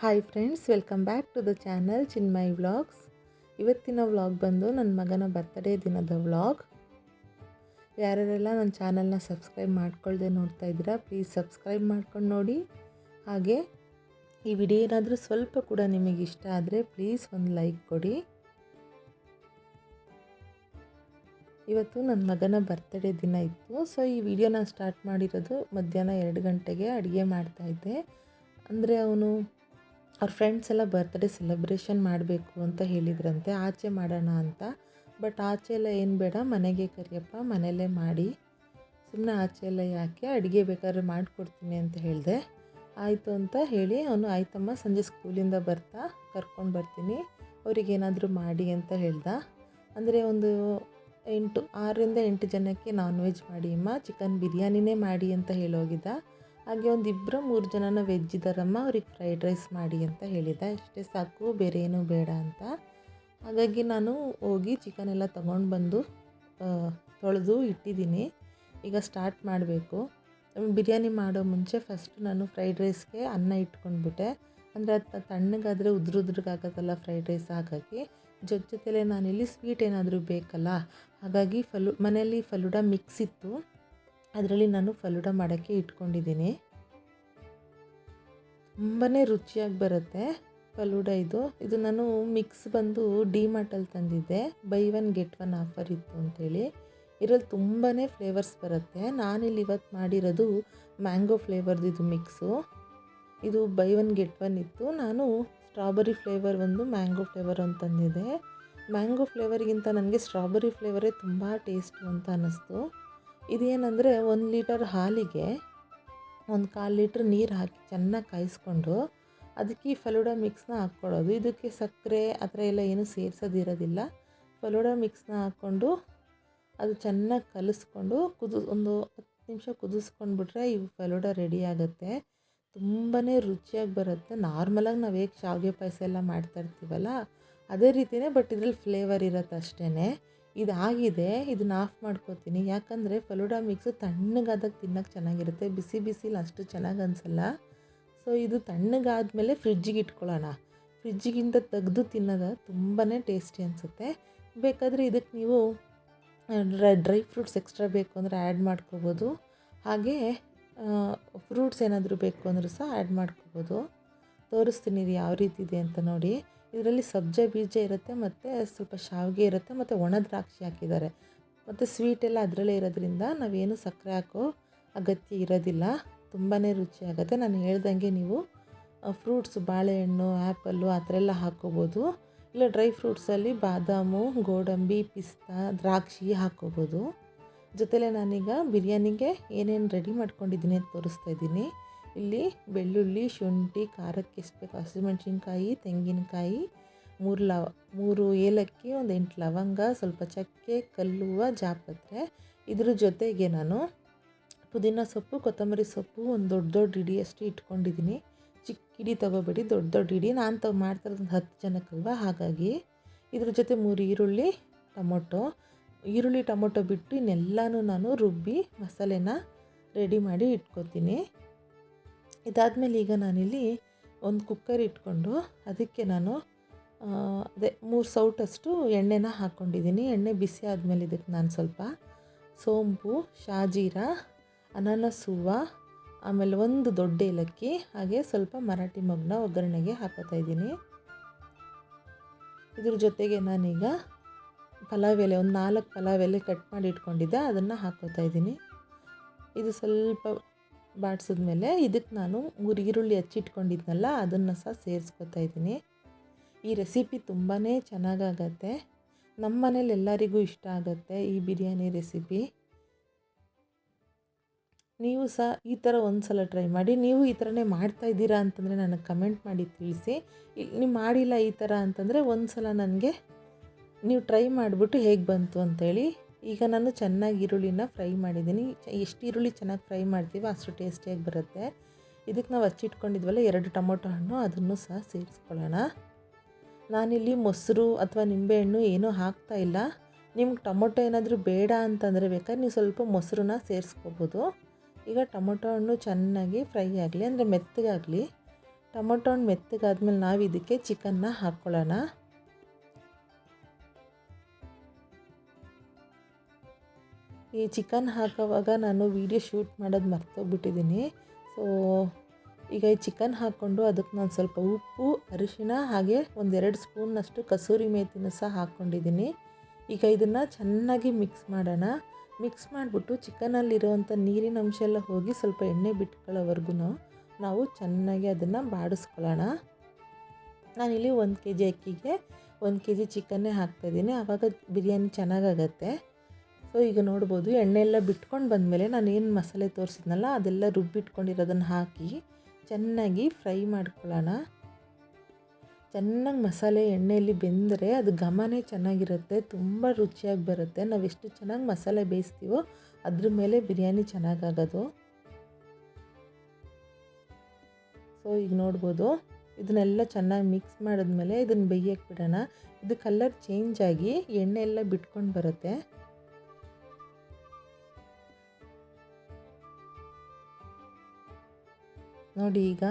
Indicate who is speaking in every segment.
Speaker 1: Hi friends, welcome back to the channel Chinmay vlogs. ಇವತ್ತಿನ vlog ಬಂದು ನನ್ನ ಮಗನ ಬರ್ತ್ಡೇ ದಿನದ ವ್ಲಾಗ್. ಯಾರ್ಯಾರೆಲ್ಲ ನನ್ನ ಚಾನಲ್ನ ಸಬ್ಸ್ಕ್ರೈಬ್ ಮಾಡ್ಕೊಳ್ದೆ ನೋಡ್ತಾ ಇದ್ದೀರಾ, ಪ್ಲೀಸ್ ಸಬ್ಸ್ಕ್ರೈಬ್ ಮಾಡ್ಕೊಂಡು ನೋಡಿ. ಹಾಗೆ ಈ ವಿಡಿಯೋ ಏನಾದರೂ ಸ್ವಲ್ಪ ಕೂಡ ನಿಮಗೆ ಇಷ್ಟ ಆದರೆ ಪ್ಲೀಸ್ ಒಂದು ಲೈಕ್ ಕೊಡಿ. ಇವತ್ತು ನನ್ನ ಮಗನ ಬರ್ತ್ಡೇ ದಿನ ಇತ್ತು. ಸೊ ಈ ವಿಡಿಯೋನ ಸ್ಟಾರ್ಟ್ ಮಾಡಿರೋದು ಮಧ್ಯಾಹ್ನ 2 ಗಂಟೆಗೆ. ಅಡುಗೆ ಮಾಡ್ತಾಯಿದ್ದೆ. ಅಂದರೆ ಅವ್ರ ಫ್ರೆಂಡ್ಸ್ ಎಲ್ಲ ಬರ್ತ್ಡೇ ಸೆಲೆಬ್ರೇಷನ್ ಮಾಡಬೇಕು ಅಂತ ಹೇಳಿದ್ರಂತೆ, ಆಚೆ ಮಾಡೋಣ ಅಂತ. ಬಟ್ ಆಚೆ ಎಲ್ಲ ಏನು ಬೇಡ, ಮನೆಗೆ ಕರಿಯಪ್ಪ, ಮನೆಯಲ್ಲೇ ಮಾಡಿ, ಸುಮ್ಮನೆ ಆಚೆ ಎಲ್ಲ ಯಾಕೆ, ಅಡುಗೆ ಬೇಕಾದ್ರೆ ಮಾಡಿಕೊಡ್ತೀನಿ ಅಂತ ಹೇಳಿದೆ. ಆಯಿತು ಅಂತ ಹೇಳಿ ಅವನು ಆಯ್ತಮ್ಮ, ಸಂಜೆ ಸ್ಕೂಲಿಂದ ಬರ್ತಾ ಕರ್ಕೊಂಡು ಬರ್ತೀನಿ, ಅವ್ರಿಗೇನಾದರೂ ಮಾಡಿ ಅಂತ ಹೇಳ್ದ. ಅಂದರೆ ಒಂದು 6ರಿಂದ 8 ಜನಕ್ಕೆ ನಾನ್ ವೆಜ್ ಮಾಡಿ ಅಮ್ಮ, ಚಿಕನ್ ಬಿರಿಯಾನಿನೇ ಮಾಡಿ ಅಂತ ಹೇಳೋಗಿದ್ದ. ಹಾಗೆ ಒಂದು 2-3 ಜನನ ವೆಜ್ ಇದ್ದಾರಮ್ಮ, ಅವ್ರಿಗೆ ಫ್ರೈಡ್ ರೈಸ್ ಮಾಡಿ ಅಂತ ಹೇಳಿದ್ದ. ಇಷ್ಟೇ ಸಾಕು, ಬೇರೆ ಏನೂ ಬೇಡ ಅಂತ. ಹಾಗಾಗಿ ನಾನು ಹೋಗಿ ಚಿಕನ್ ಎಲ್ಲ ತೊಗೊಂಡು ಬಂದು ತೊಳೆದು ಇಟ್ಟಿದ್ದೀನಿ. ಈಗ ಸ್ಟಾರ್ಟ್ ಮಾಡಬೇಕು. ಬಿರಿಯಾನಿ ಮಾಡೋ ಮುಂಚೆ ಫಸ್ಟ್ ನಾನು ಫ್ರೈಡ್ ರೈಸ್ಗೆ ಅನ್ನ ಇಟ್ಕೊಂಡ್ಬಿಟ್ಟೆ. ಅಂದರೆ ಅದು ತಣ್ಣಗಾದರೆ ಉದ್ರುದ್ರಿಗಾಗತ್ತಲ್ಲ ಫ್ರೈಡ್ ರೈಸ್. ಹಾಗಾಗಿ ಜೊತೆಲೇ ನಾನಿಲ್ಲಿ ಸ್ವೀಟ್ ಏನಾದರೂ ಬೇಕಲ್ಲ, ಹಾಗಾಗಿ ಮನೆಯಲ್ಲಿ ಫಲೂಡಾ ಮಿಕ್ಸ್ ಇತ್ತು, ಅದರಲ್ಲಿ ನಾನು ಫಲೂಡಾ ಮಾಡೋಕ್ಕೆ ಇಟ್ಕೊಂಡಿದ್ದೀನಿ. ತುಂಬಾ ರುಚಿಯಾಗಿ ಬರುತ್ತೆ ಫಲೂಡಾ. ಇದು ನಾನು ಮಿಕ್ಸ್ ಬಂದು ಡಿಮಾರ್ಟಲ್ಲಿ ತಂದಿದ್ದೆ, ಬೈ 1 ಗೆಟ್ 1 ಆಫರ್ ಇತ್ತು ಅಂಥೇಳಿ. ಇದರಲ್ಲಿ ತುಂಬಾ ಫ್ಲೇವರ್ಸ್ ಬರುತ್ತೆ. ನಾನಿಲ್ಲಿ ಇವತ್ತು ಮಾಡಿರೋದು ಮ್ಯಾಂಗೋ ಫ್ಲೇವರ್ದು ಮಿಕ್ಸು. ಇದು ಬೈ 1 ಗೆಟ್ 1 ಇತ್ತು. ನಾನು ಸ್ಟ್ರಾಬೆರಿ ಫ್ಲೇವರ್ ಒಂದು, ಮ್ಯಾಂಗೋ ಫ್ಲೇವರ್ ಒಂದು ತಂದಿದ್ದೆ. ಮ್ಯಾಂಗೋ ಫ್ಲೇವರ್ಗಿಂತ ನನಗೆ ಸ್ಟ್ರಾಬೆರಿ ಫ್ಲೇವರೇ ತುಂಬ ಟೇಸ್ಟು ಅಂತ ಅನ್ನಿಸ್ತು. ಇದೇನೆಂದರೆ 1 ಲೀಟರ್ ಹಾಲಿಗೆ 1/4 ಲೀಟ್ರ್ ನೀರು ಹಾಕಿ ಚೆನ್ನಾಗಿ ಕಾಯಿಸ್ಕೊಂಡು ಅದಕ್ಕೆ ಈ ಫಲೂಡಾ ಮಿಕ್ಸ್ನ ಹಾಕ್ಕೊಳ್ಳೋದು. ಇದಕ್ಕೆ ಸಕ್ಕರೆ ಆ ಥರ ಎಲ್ಲ ಏನೂ ಸೇರಿಸೋದಿರೋದಿಲ್ಲ. ಫಲೂಡಾ ಮಿಕ್ಸ್ನ ಹಾಕ್ಕೊಂಡು ಅದು ಚೆನ್ನಾಗಿ ಕಲಿಸ್ಕೊಂಡು ಒಂದು 10 ನಿಮಿಷ ಕುದಿಸ್ಕೊಂಡ್ಬಿಟ್ರೆ ಈ ಫಲೂಡಾ ರೆಡಿ ಆಗುತ್ತೆ. ತುಂಬಾ ರುಚಿಯಾಗಿ ಬರುತ್ತೆ. ನಾರ್ಮಲಾಗಿ ನಾವು ಹೇಗೆ ಶಾವಿಗೆ ಪಾಯಸ ಎಲ್ಲ ಮಾಡ್ತಾಯಿರ್ತೀವಲ್ಲ ಅದೇ ರೀತಿಯೇ, ಬಟ್ ಇದ್ರಲ್ಲಿ ಫ್ಲೇವರ್ ಇರುತ್ತೆ ಅಷ್ಟೇ. ಇದಾಗಿದೆ, ಇದನ್ನ ಆಫ್ ಮಾಡ್ಕೋತೀನಿ. ಯಾಕಂದರೆ ಫಲೂಡಾ ಮಿಕ್ಸು ತಣ್ಣಗಾದಾಗ ತಿನ್ನೋಕ್ಕೆ ಚೆನ್ನಾಗಿರುತ್ತೆ, ಬಿಸಿ ಬಿಸಿಲಿ ಅಷ್ಟು ಚೆನ್ನಾಗಿ ಅನಿಸಲ್ಲ. ಸೊ ಇದು ತಣ್ಣಗಾದ್ಮೇಲೆ ಫ್ರಿಜ್ಜಿಗೆ ಇಟ್ಕೊಳ್ಳೋಣ. ಫ್ರಿಜ್ಜಿಗಿಂತ ತೆಗೆದು ತಿನ್ನೋದು ತುಂಬಾ ಟೇಸ್ಟಿ ಅನಿಸುತ್ತೆ. ಬೇಕಾದರೆ ಇದಕ್ಕೆ ನೀವು ಡ್ರೈ ಫ್ರೂಟ್ಸ್ ಎಕ್ಸ್ಟ್ರಾ ಬೇಕು ಅಂದರೆ ಆ್ಯಡ್ ಮಾಡ್ಕೋಬೋದು. ಹಾಗೆ ಫ್ರೂಟ್ಸ್ ಏನಾದರೂ ಬೇಕು ಅಂದರೂ ಸಹ ಆ್ಯಡ್ ಮಾಡ್ಕೋಬೋದು. ತೋರಿಸ್ತೀನಿ ಇದು ಯಾವ ರೀತಿ ಇದೆ ಅಂತ ನೋಡಿ. ಇದರಲ್ಲಿ ಸಬ್ಜಾ ಬೀಜ ಇರುತ್ತೆ, ಮತ್ತು ಸ್ವಲ್ಪ ಶಾವಿಗೆ ಇರುತ್ತೆ, ಮತ್ತು ಒಣ ದ್ರಾಕ್ಷಿ ಹಾಕಿದ್ದಾರೆ, ಮತ್ತು ಸ್ವೀಟ್ ಎಲ್ಲ ಅದರಲ್ಲೇ ಇರೋದ್ರಿಂದ ನಾವೇನು ಸಕ್ಕರೆ ಹಾಕೋ ಅಗತ್ಯ ಇರೋದಿಲ್ಲ. ತುಂಬಾ ರುಚಿಯಾಗುತ್ತೆ. ನಾನು ಹೇಳ್ದಂಗೆ ನೀವು ಫ್ರೂಟ್ಸ್, ಬಾಳೆಹಣ್ಣು, ಆ್ಯಪಲ್ಲು ಆ ಥರ ಎಲ್ಲ ಹಾಕ್ಕೋಬೋದು. ಇಲ್ಲ ಡ್ರೈ ಫ್ರೂಟ್ಸಲ್ಲಿ ಬಾದಾಮು, ಗೋಡಂಬಿ, ಪಿಸ್ತಾ, ದ್ರಾಕ್ಷಿ ಹಾಕ್ಕೋಬೋದು. ಜೊತೆಲೇ ನಾನೀಗ ಬಿರಿಯಾನಿಗೆ ಏನೇನು ರೆಡಿ ಮಾಡ್ಕೊಂಡಿದ್ದೀನಿ ಅಂತ ತೋರಿಸ್ತಾ ಇದ್ದೀನಿ. ಇಲ್ಲಿ ಬೆಳ್ಳುಳ್ಳಿ, ಶುಂಠಿ, ಖಾರಕ್ಕೆ ಎಷ್ಟು ಬೇಕು ಹಸಿಮೆಣ್ಸಿನ್ಕಾಯಿ, ತೆಂಗಿನಕಾಯಿ, 3 ಏಲಕ್ಕಿ, ಒಂದು 8 ಲವಂಗ, ಸ್ವಲ್ಪ ಚಕ್ಕೆ, ಕಲ್ಲುವ, ಜಾಪತ್ರೆ. ಇದ್ರ ಜೊತೆಗೆ ನಾನು ಪುದೀನ ಸೊಪ್ಪು, ಕೊತ್ತಂಬರಿ ಸೊಪ್ಪು ಒಂದು ದೊಡ್ಡ ಹಿಡಿಯಷ್ಟು ಇಟ್ಕೊಂಡಿದ್ದೀನಿ. ಚಿಕ್ಕ ಹಿಡಿ ತೊಗೋಬೇಡಿ, ದೊಡ್ಡ ಹಿಡಿ. ನಾನು ಮಾಡ್ತಾಯಿರೋದು 10 ಜನಕ್ಕಲ್ವ, ಹಾಗಾಗಿ ಇದ್ರ ಜೊತೆ 3 ಈರುಳ್ಳಿ, ಟೊಮೊಟೊ ಬಿಟ್ಟು ಇನ್ನೆಲ್ಲನೂ ನಾನು ರುಬ್ಬಿ ಮಸಾಲೆನ ರೆಡಿ ಮಾಡಿ ಇಟ್ಕೊತೀನಿ. ಇದಾದಮೇಲೆ ಈಗ ನಾನಿಲ್ಲಿ ಒಂದು ಕುಕ್ಕರ್ ಇಟ್ಕೊಂಡು ಅದಕ್ಕೆ ನಾನು 3 ಸೌಟಷ್ಟು ಎಣ್ಣೆನ ಹಾಕ್ಕೊಂಡಿದ್ದೀನಿ. ಎಣ್ಣೆ ಬಿಸಿ ಆದಮೇಲೆ ಇದಕ್ಕೆ ನಾನು ಸ್ವಲ್ಪ ಸೋಂಪು, ಶಾಜೀರ, ಅನಾನಸ್ ಹೂವು, ಆಮೇಲೆ ಒಂದು ದೊಡ್ಡ ಏಲಕ್ಕಿ, ಹಾಗೆ ಸ್ವಲ್ಪ ಮರಾಠಿ ಮೊಗ್ಗನ್ನ ಒಗ್ಗರಣೆಗೆ ಹಾಕೋತಾ ಇದ್ದೀನಿ. ಇದ್ರ ಜೊತೆಗೆ ನಾನೀಗ ಪಲಾವ್ ಎಲೆ, ಒಂದು 4 ಪಲಾವ್ ಎಲೆ ಕಟ್ ಮಾಡಿ ಇಟ್ಕೊಂಡಿದ್ದೆ, ಅದನ್ನು ಹಾಕ್ಕೋತಾ ಇದ್ದೀನಿ. ಇದು ಸ್ವಲ್ಪ ಬಾಡಿಸಿದ್ಮೇಲೆ ಇದಕ್ಕೆ ನಾನು 3 ಈರುಳ್ಳಿ ಹಚ್ಚಿಟ್ಕೊಂಡಿದ್ನಲ್ಲ ಅದನ್ನು ಸಹ ಸೇರಿಸ್ಕೊತಾ ಇದ್ದೀನಿ. ಈ ರೆಸಿಪಿ ತುಂಬಾ ಚೆನ್ನಾಗಾಗತ್ತೆ. ನಮ್ಮ ಮನೇಲಿ ಎಲ್ಲರಿಗೂ ಇಷ್ಟ ಆಗುತ್ತೆ ಈ ಬಿರಿಯಾನಿ ರೆಸಿಪಿ. ನೀವು ಸಹ ಈ ಥರ ಒಂದು ಸಲ ಟ್ರೈ ಮಾಡಿ. ನೀವು ಈ ಥರನೇ ಮಾಡ್ತಾಯಿದ್ದೀರಾ ಅಂತಂದರೆ ನನಗೆ ಕಮೆಂಟ್ ಮಾಡಿ ತಿಳಿಸಿ. ನೀವು ಮಾಡಿಲ್ಲ ಈ ಥರ ಅಂತಂದರೆ ಒಂದು ಸಲ ನನಗೆ ನೀವು ಟ್ರೈ ಮಾಡಿಬಿಟ್ಟು ಹೇಗೆ ಬಂತು ಅಂತೇಳಿ. ಈಗ ನಾನು ಚೆನ್ನಾಗಿ ಈರುಳ್ಳಿನ ಫ್ರೈ ಮಾಡಿದ್ದೀನಿ. ಎಷ್ಟು ಈರುಳ್ಳಿ ಚೆನ್ನಾಗಿ ಫ್ರೈ ಮಾಡ್ತೀವೋ ಅಷ್ಟು ಟೇಸ್ಟಿಯಾಗಿ ಬರುತ್ತೆ. ಇದಕ್ಕೆ ನಾವು ಹಚ್ಚಿಟ್ಕೊಂಡಿದ್ವಲ್ಲ 2 ಟೊಮೊಟೊ ಹಣ್ಣು, ಅದನ್ನು ಸಹ ಸೇರಿಸ್ಕೊಳ್ಳೋಣ. ನಾನಿಲ್ಲಿ ಮೊಸರು ಅಥವಾ ನಿಂಬೆಹಣ್ಣು ಏನೂ ಹಾಕ್ತಾಯಿಲ್ಲ. ನಿಮ್ಗೆ ಟೊಮೊಟೊ ಏನಾದರೂ ಬೇಡ ಅಂತಂದರೆ ಬೇಕಾದ್ರೆ ನೀವು ಸ್ವಲ್ಪ ಮೊಸರನ್ನ ಸೇರಿಸ್ಕೋಬೋದು. ಈಗ ಟೊಮೊಟೊ ಹಣ್ಣು ಚೆನ್ನಾಗಿ ಫ್ರೈ ಆಗಲಿ, ಅಂದರೆ ಮೆತ್ತಗಾಗಲಿ. ಟೊಮೊಟೊ ಹಣ್ಣು ಮೆತ್ತಗಾದ್ಮೇಲೆ ನಾವು ಇದಕ್ಕೆ ಚಿಕನ್ನ ಹಾಕ್ಕೊಳ್ಳೋಣ. ಈ ಚಿಕನ್ ಹಾಕೋವಾಗ ನಾನು ವೀಡಿಯೋ ಶೂಟ್ ಮಾಡೋದು ಮರ್ತೋಗ್ಬಿಟ್ಟಿದ್ದೀನಿ. ಸೊ ಈಗ ಈ ಚಿಕನ್ ಹಾಕ್ಕೊಂಡು ಅದಕ್ಕೆ ನಾನು ಸ್ವಲ್ಪ ಉಪ್ಪು, ಅರಿಶಿಣ ಹಾಗೆ 1-2 ಸ್ಪೂನ್ನಷ್ಟು ಕಸೂರಿ ಮೇಥಿನೂ ಸಹ ಹಾಕ್ಕೊಂಡಿದ್ದೀನಿ. ಈಗ ಇದನ್ನು ಚೆನ್ನಾಗಿ ಮಿಕ್ಸ್ ಮಾಡೋಣ. ಮಿಕ್ಸ್ ಮಾಡಿಬಿಟ್ಟು ಚಿಕನಲ್ಲಿರೋವಂಥ ನೀರಿನ ಅಂಶ ಎಲ್ಲ ಹೋಗಿ ಸ್ವಲ್ಪ ಎಣ್ಣೆ ಬಿಟ್ಕೊಳ್ಳೋವರೆಗೂ ನಾವು ಚೆನ್ನಾಗಿ ಅದನ್ನು ಬಾಡಿಸ್ಕೊಳ್ಳೋಣ. ನಾನಿಲ್ಲಿ 1 kg ಅಕ್ಕಿಗೆ 1 kg ಚಿಕನ್ನೇ ಹಾಕ್ತಾಯಿದ್ದೀನಿ, ಆವಾಗ ಬಿರಿಯಾನಿ ಚೆನ್ನಾಗಾಗತ್ತೆ. ಸೊ ಈಗ ನೋಡ್ಬೋದು ಎಣ್ಣೆ ಎಲ್ಲ ಬಿಟ್ಕೊಂಡು ಬಂದಮೇಲೆ ನಾನು ಏನು ಮಸಾಲೆ ತೋರಿಸಿದ್ನಲ್ಲ ಅದೆಲ್ಲ ರುಬ್ಬಿಟ್ಕೊಂಡಿರೋದನ್ನು ಹಾಕಿ ಚೆನ್ನಾಗಿ ಫ್ರೈ ಮಾಡ್ಕೊಳ್ಳೋಣ. ಚೆನ್ನಾಗಿ ಮಸಾಲೆ ಎಣ್ಣೆಯಲ್ಲಿ ಬೆಂದರೆ ಅದು ಘಮನೇ ಚೆನ್ನಾಗಿರುತ್ತೆ, ತುಂಬ ರುಚಿಯಾಗಿ ಬರುತ್ತೆ. ನಾವು ಎಷ್ಟು ಚೆನ್ನಾಗಿ ಮಸಾಲೆ ಬೇಯಿಸ್ತೀವೋ ಅದ್ರ ಮೇಲೆ ಬಿರಿಯಾನಿ ಚೆನ್ನಾಗಾಗೋದು. ಸೊ ಈಗ ನೋಡ್ಬೋದು ಇದನ್ನೆಲ್ಲ ಚೆನ್ನಾಗಿ ಮಿಕ್ಸ್ ಮಾಡಿದ್ಮೇಲೆ ಇದನ್ನು ಬೇಯಕ್ಕೆ ಬಿಡೋಣ. ಇದು ಕಲರ್ ಚೇಂಜ್ ಆಗಿ ಎಣ್ಣೆ ಎಲ್ಲ ಬಿಟ್ಕೊಂಡು ಬರುತ್ತೆ. ನೋಡಿ ಈಗ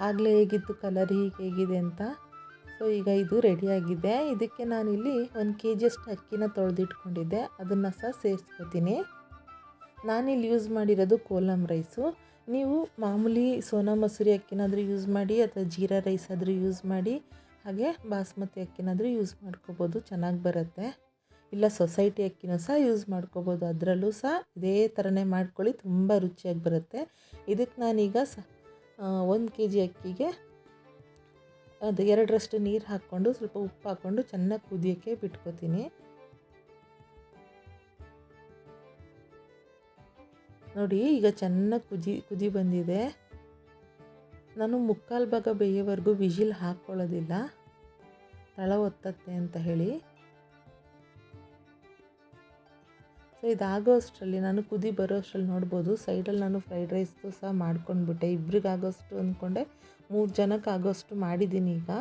Speaker 1: ಆಗಲೇ ಹೇಗಿತ್ತು ಕಲರ್, ಹೀಗೆ ಹೇಗಿದೆ ಅಂತ. ಸೊ ಈಗ ಇದು ರೆಡಿಯಾಗಿದೆ. ಇದಕ್ಕೆ ನಾನಿಲ್ಲಿ 1 kg ಅಷ್ಟು ಅಕ್ಕಿನ ತೊಳೆದಿಟ್ಕೊಂಡಿದ್ದೆ, ಅದನ್ನು ಸಹ ಸೇರಿಸ್ಕೊತೀನಿ. ನಾನಿಲ್ಲಿ ಯೂಸ್ ಮಾಡಿರೋದು ಕೋಲಮ್ ರೈಸು. ನೀವು ಮಾಮೂಲಿ ಸೋನಾ ಮಸೂರಿ ಅಕ್ಕಿನಾದರೂ ಯೂಸ್ ಮಾಡಿ ಅಥವಾ ಜೀರಾ ರೈಸ್ ಆದರೂ ಯೂಸ್ ಮಾಡಿ, ಹಾಗೆ ಬಾಸ್ಮತಿ ಅಕ್ಕಿನಾದರೂ ಯೂಸ್ ಮಾಡ್ಕೋಬೋದು, ಚೆನ್ನಾಗಿ ಬರುತ್ತೆ. ಇಲ್ಲ ಸೊಸೈಟಿ ಅಕ್ಕಿನೂ ಸಹ ಯೂಸ್ ಮಾಡ್ಕೋಬೋದು, ಅದರಲ್ಲೂ ಸಹ ಇದೇ ಥರನೇ ಮಾಡ್ಕೊಳ್ಳಿ, ತುಂಬ ರುಚಿಯಾಗಿ ಬರುತ್ತೆ. ಇದಕ್ಕೆ ನಾನೀಗ 1 kg ಅಕ್ಕಿಗೆ ಅದು 2ರಷ್ಟು ನೀರು ಹಾಕ್ಕೊಂಡು ಸ್ವಲ್ಪ ಉಪ್ಪು ಹಾಕ್ಕೊಂಡು ಚೆನ್ನಾಗಿ ಕುದಿಯೋಕ್ಕೆ ಬಿಟ್ಕೋತೀನಿ. ನೋಡಿ ಈಗ ಚೆನ್ನಾಗಿ ಕುದಿ ಬಂದಿದೆ. ನಾನು 3/4 ಭಾಗ ಬೇಯೋವರೆಗೂ ವಿಜಿಲ್ ಹಾಕ್ಕೊಳ್ಳೋದಿಲ್ಲ, ತಳ ಒತ್ತತ್ತೆ ಅಂತ ಹೇಳಿ. ಸೊ ಇದಾಗೋ ಅಷ್ಟರಲ್ಲಿ ನಾನು ಕುದಿ ಬರೋ ಅಷ್ಟರಲ್ಲಿ ನೋಡ್ಬೋದು ಸೈಡಲ್ಲಿ ನಾನು ಫ್ರೈಡ್ ರೈಸ್ದು ಸಹ ಮಾಡ್ಕೊಂಡ್ಬಿಟ್ಟೆ. ಇಬ್ರಿಗಾಗೋಷ್ಟು ಅಂದ್ಕೊಂಡೆ 3 ಜನಕ್ಕೆ ಆಗೋಷ್ಟು ಮಾಡಿದ್ದೀನಿ. ಈಗ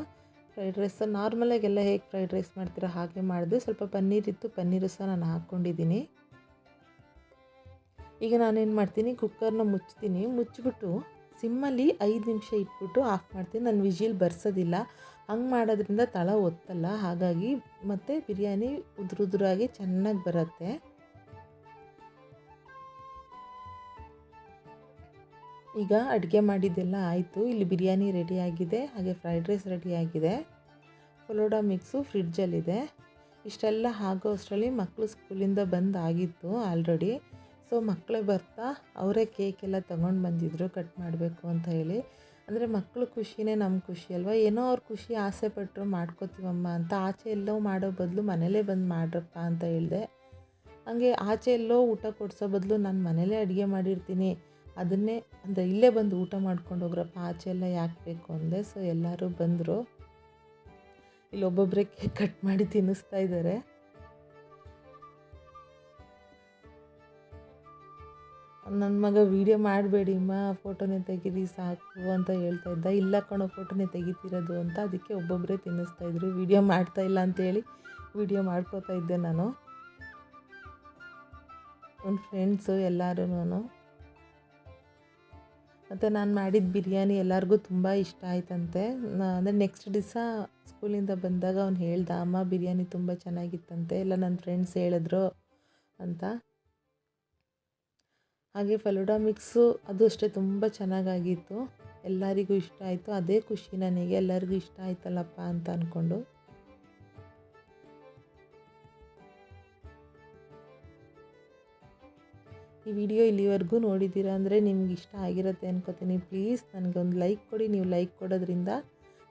Speaker 1: ಫ್ರೈಡ್ ರೈಸ್ ನಾರ್ಮಲಾಗೆಲ್ಲ ಹೇಗೆ ಫ್ರೈಡ್ ರೈಸ್ ಮಾಡ್ತೀರೋ ಹಾಗೆ ಮಾಡಿದೆ. ಸ್ವಲ್ಪ ಪನ್ನೀರಿತ್ತು, ಪನ್ನೀರು ಸಹ ನಾನು ಹಾಕ್ಕೊಂಡಿದ್ದೀನಿ. ಈಗ ನಾನೇನು ಮಾಡ್ತೀನಿ, ಕುಕ್ಕರ್ನ ಮುಚ್ಚಿಬಿಟ್ಟು ಸಿಮ್ಮಲ್ಲಿ 5 ನಿಮಿಷ ಇಟ್ಬಿಟ್ಟು ಆಫ್ ಮಾಡ್ತೀನಿ. ನಾನು ವಿಜಿಲ್ ಬರ್ಸೋದಿಲ್ಲ, ಹಂಗೆ ಮಾಡೋದ್ರಿಂದ ತಳ ಒತ್ತಲ್ಲ, ಹಾಗಾಗಿ ಮತ್ತು ಬಿರಿಯಾನಿ ಉದುರಾಗಿ ಚೆನ್ನಾಗಿ ಬರುತ್ತೆ. ಈಗ ಅಡುಗೆ ಮಾಡಿದ್ದೆಲ್ಲ ಆಯಿತು. ಇಲ್ಲಿ ಬಿರಿಯಾನಿ ರೆಡಿಯಾಗಿದೆ, ಹಾಗೆ ಫ್ರೈಡ್ ರೈಸ್ ರೆಡಿಯಾಗಿದೆ. ಫಲೂಡಾ ಮಿಕ್ಸು ಫ್ರಿಡ್ಜಲ್ಲಿದೆ. ಇಷ್ಟೆಲ್ಲ ಆಗೋ ಅಷ್ಟರಲ್ಲಿ ಮಕ್ಕಳು ಸ್ಕೂಲಿಂದ ಬಂದಾಗಿತ್ತು ಆಲ್ರೆಡಿ. ಸೊ ಮಕ್ಕಳೇ ಬರ್ತಾ ಅವರೇ ಕೇಕೆಲ್ಲ ತೊಗೊಂಡು ಬಂದಿದ್ದರು ಕಟ್ ಮಾಡಬೇಕು ಅಂತ ಹೇಳಿ. ಅಂದರೆ ಮಕ್ಕಳು ಖುಷಿನೇ ನಮ್ಮ ಖುಷಿ ಅಲ್ವಾ. ಏನೋ ಅವ್ರ ಖುಷಿ ಆಸೆ ಪಟ್ಟರು ಮಾಡ್ಕೋತೀವಮ್ಮ ಅಂತ, ಆಚೆ ಎಲ್ಲೋ ಮಾಡೋ ಬದಲು ಮನೇಲೇ ಬಂದು ಮಾಡ್ರಪ್ಪ ಅಂತ ಹೇಳಿದೆ. ಹಾಗೆ ಆಚೆ ಎಲ್ಲೋ ಊಟ ಕೊಡಿಸೋ ಬದಲು ನಾನು ಮನೇಲೇ ಅಡುಗೆ ಮಾಡಿರ್ತೀನಿ, ಅದನ್ನೇ ಅಂದರೆ ಇಲ್ಲೇ ಬಂದು ಊಟ ಮಾಡ್ಕೊಂಡು ಹೋಗ್ರಪ್ಪ, ಆಚೆ ಎಲ್ಲ ಯಾಕೆ ಬೇಕು ಅಂದೆ. ಸೊ ಎಲ್ಲರೂ ಬಂದರು. ಇಲ್ಲಿ ಒಬ್ಬೊಬ್ಬರೇ ಕೇಕ್ ಕಟ್ ಮಾಡಿ ತಿನ್ನಿಸ್ತಾ ಇದ್ದಾರೆ. ನನ್ನ ಮಗ ವೀಡಿಯೋ ಮಾಡಬೇಡಿಮ್ಮ, ಫೋಟೋನೇ ತೆಗೀರಿ ಸಾಕು ಅಂತ ಹೇಳ್ತಾ ಇದ್ದ. ಇಲ್ಲ ಕಣೋ ಫೋಟೋನೇ ತೆಗಿತಿರೋದು ಅಂತ, ಅದಕ್ಕೆ ಒಬ್ಬೊಬ್ಬರೇ ತಿನ್ನಿಸ್ತಾಯಿದ್ರು. ವೀಡಿಯೋ ಮಾಡ್ತಾಯಿಲ್ಲ ಅಂತೇಳಿ ವೀಡಿಯೋ ಮಾಡ್ಕೋತಾ ಇದ್ದೆ ನಾನು. ನನ್ನ ಫ್ರೆಂಡ್ಸು ಎಲ್ಲರೂ. ಮತ್ತು ನಾನು ಮಾಡಿದ ಬಿರಿಯಾನಿ ಎಲ್ಲರಿಗೂ ತುಂಬ ಇಷ್ಟ ಆಯ್ತಂತೆ. ಅಂದರೆ ನೆಕ್ಸ್ಟ್ ದಿವಸ ಸ್ಕೂಲಿಂದ ಬಂದಾಗ ಅವ್ನು ಹೇಳ್ದ, ಅಮ್ಮ ಬಿರಿಯಾನಿ ತುಂಬ ಚೆನ್ನಾಗಿತ್ತಂತೆ, ಎಲ್ಲ ನನ್ನ ಫ್ರೆಂಡ್ಸ್ ಹೇಳಿದ್ರು ಅಂತ. ಹಾಗೆ ಫಲೂಡಾ ಮಿಕ್ಸು ಅದು ಅಷ್ಟೇ ತುಂಬ ಚೆನ್ನಾಗಾಗಿತ್ತು, ಎಲ್ಲರಿಗೂ ಇಷ್ಟ ಆಯಿತು. ಅದೇ ಖುಷಿ ನನಗೆ, ಎಲ್ಲರಿಗೂ ಇಷ್ಟ ಆಯ್ತಲ್ಲಪ್ಪ ಅಂತ ಅಂದ್ಕೊಂಡು. ಈ ವಿಡಿಯೋ ಇಲ್ಲಿವರೆಗೂ ನೋಡಿದ್ದೀರಾ ಅಂದರೆ ನಿಮ್ಗೆ ಇಷ್ಟ ಆಗಿರುತ್ತೆ ಅನ್ಕೋತೀನಿ. ಪ್ಲೀಸ್ ನನಗೊಂದು ಲೈಕ್ ಕೊಡಿ. ನೀವು ಲೈಕ್ ಕೊಡೋದ್ರಿಂದ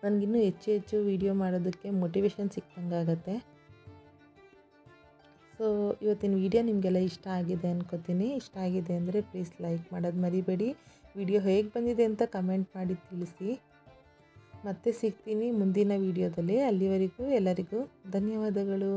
Speaker 1: ನನಗಿನ್ನೂ ಹೆಚ್ಚು ವಿಡಿಯೋ ಮಾಡೋದಕ್ಕೆ ಮೋಟಿವೇಶನ್ ಸಿಕ್ತಂಗಾಗತ್ತೆ. ಸೊ ಇವತ್ತಿನ ವಿಡಿಯೋ ನಿಮಗೆಲ್ಲ ಇಷ್ಟ ಆಗಿದೆ ಅನ್ಕೋತೀನಿ. ಇಷ್ಟ ಆಗಿದೆ ಅಂದರೆ ಪ್ಲೀಸ್ ಲೈಕ್ ಮಾಡೋದು ಮರಿಬೇಡಿ. ವಿಡಿಯೋ ಹೇಗೆ ಬಂದಿದೆ ಅಂತ ಕಮೆಂಟ್ ಮಾಡಿ ತಿಳಿಸಿ. ಮತ್ತೆ ಸಿಗ್ತೀನಿ ಮುಂದಿನ ವಿಡಿಯೋದಲ್ಲಿ. ಅಲ್ಲಿವರೆಗೂ ಎಲ್ಲರಿಗೂ ಧನ್ಯವಾದಗಳು.